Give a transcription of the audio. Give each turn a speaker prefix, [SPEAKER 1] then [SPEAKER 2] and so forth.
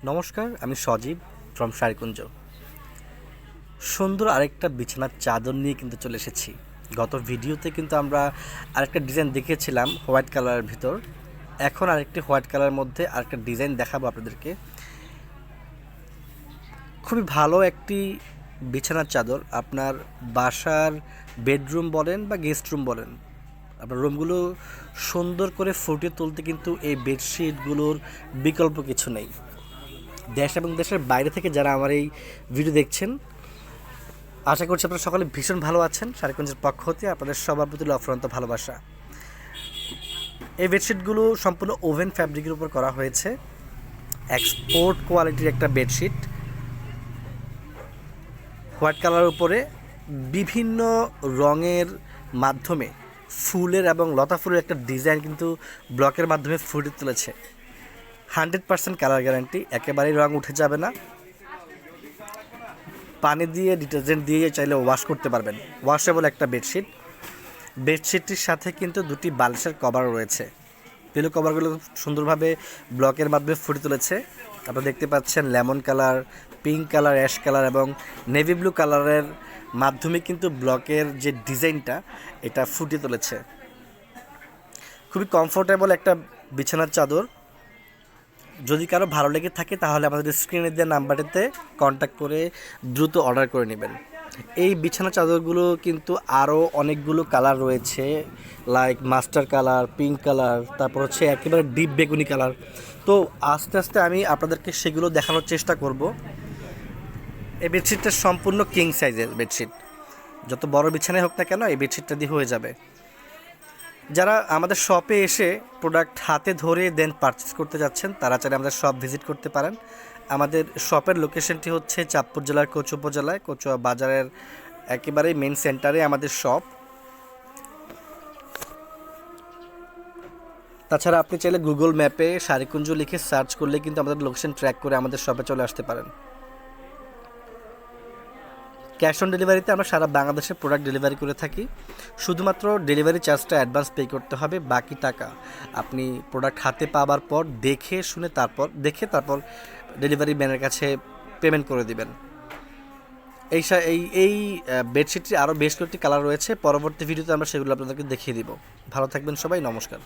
[SPEAKER 1] নমস্কার, আমি সজীব ফ্রম শাড়িকুঞ্জ। সুন্দর আরেকটা বিছানার চাদর নিয়ে কিন্তু চলে এসেছি। গত ভিডিওতে কিন্তু আমরা আরেকটা ডিজাইন দেখিয়েছিলাম হোয়াইট কালারের ভিতর। এখন আরেকটি হোয়াইট কালারের মধ্যে আরেকটা ডিজাইন দেখাবো আপনাদেরকে। খুবই ভালো একটি বিছানার চাদর। আপনার বাসার বেডরুম বলেন বা গেস্ট রুম বলেন, আপনার রুমগুলো সুন্দর করে ফুটিয়ে তুলতে কিন্তু এই বেডশিটগুলোর বিকল্প কিছু নেই। দেশ এবং দেশের বাইরে থেকে যারা আমার এই ভিডিও দেখছেন, আশা করছি আপনারা সকলে ভীষণ ভালো আছেন। শাড়িকুঞ্জের পক্ষ হতে আপনাদের সবার প্রতি অফুরন্ত ভালোবাসা। এই বেডশিটগুলো সম্পূর্ণ ওভেন ফ্যাব্রিকের উপর করা হয়েছে। এক্সপোর্ট কোয়ালিটির একটা বেডশিট, হোয়াইট কালারের উপরে বিভিন্ন রঙের মাধ্যমে ফুলের এবং লতা ফুলের একটা ডিজাইন কিন্তু ব্লকের মাধ্যমে ফুটে তুলেছে। 100% কালার গ্যারান্টি, একেবারেই রঙ উঠে যাবে না। পানি দিয়ে ডিটারজেন্ট দিয়ে চাইলে ওয়াশ করতে পারবেন। ওয়াশেবল একটা বেডশিট। বেডশিটটির সাথে কিন্তু দুটি বালিশের কভার রয়েছে। পিলো কভারগুলো খুব সুন্দরভাবে ব্লকের মাধ্যমে ফুটে তুলেছে। আপনারা দেখতে পাচ্ছেন lemon colour, pink colour, ash colour এবং নেভি ব্লু কালারের মাধ্যমে কিন্তু ব্লকের যে ডিজাইনটা এটা ফুটিয়ে তুলেছে। খুবই কমফোর্টেবল একটা বিছানার চাদর। যদি কারো ভালো লেগে থাকে তাহলে আমাদের স্ক্রিনে দেওয়া নাম্বারটিতে কন্ট্যাক্ট করে দ্রুত অর্ডার করে নেবেন। এই বিছানা চাদরগুলো কিন্তু আরও অনেকগুলো কালার রয়েছে, like master colour, pink colour, তারপর হচ্ছে একেবারে ডিপ বেগুনি কালার। তো আস্তে আস্তে আমি আপনাদেরকে সেগুলো দেখানোর চেষ্টা করব। এই বেডশিটটা সম্পূর্ণ কিং সাইজের বেডশিট। যত বড় বিছানায় হোক না কেন এই বেডশিটটা দিয়ে হয়ে যাবে। যারা আমাদের শপে এসে প্রোডাক্ট হাতে ধরে দেন পারচেস করতে যাচ্ছেন, তারা চাইলে আমাদের শপ ভিজিট করতে পারেন। আমাদের শপের লোকেশনটি হচ্ছে চাঁদপুর জেলার কচু উপজেলায় কচুয়া বাজারের একেবারে মেন সেন্টারে আমাদের শপ। তাছাড়া আপনি চাইলে গুগল ম্যাপে শাড়িকুঞ্জ লিখে সার্চ করলে কিন্তু আমাদের লোকেশন ট্র্যাক করে আমাদের শপে চলে আসতে পারেন। ক্যাশ অন ডেলিভারিতে আমরা সারা বাংলাদেশে প্রোডাক্ট ডেলিভারি করে থাকি। শুধুমাত্র ডেলিভারি চার্জটা অ্যাডভান্স পে করতে হবে, বাকি টাকা আপনি প্রোডাক্ট হাতে পাওয়ার পর দেখে শুনে তারপর ডেলিভারি ম্যানের কাছে পেমেন্ট করে দিবেন। এই বেডশিটটি আরও বেশ কয়েকটি কালার রয়েছে। পরবর্তী ভিডিওতে আমরা সেগুলো আপনাদেরকে দেখিয়ে দিব। ভালো থাকবেন সবাই, নমস্কার।